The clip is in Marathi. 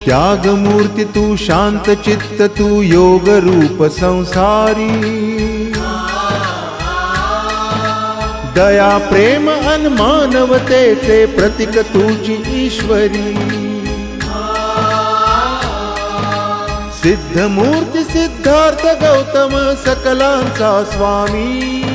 त्यागमूर्ती तू शांत चित्त तू योग रूप संसारी दया प्रेम अन मानवतेचे प्रतीक तुझी ईश्वरी सिद्धमूर्ती सिद्धार्थ गौतम सकलांचा स्वामी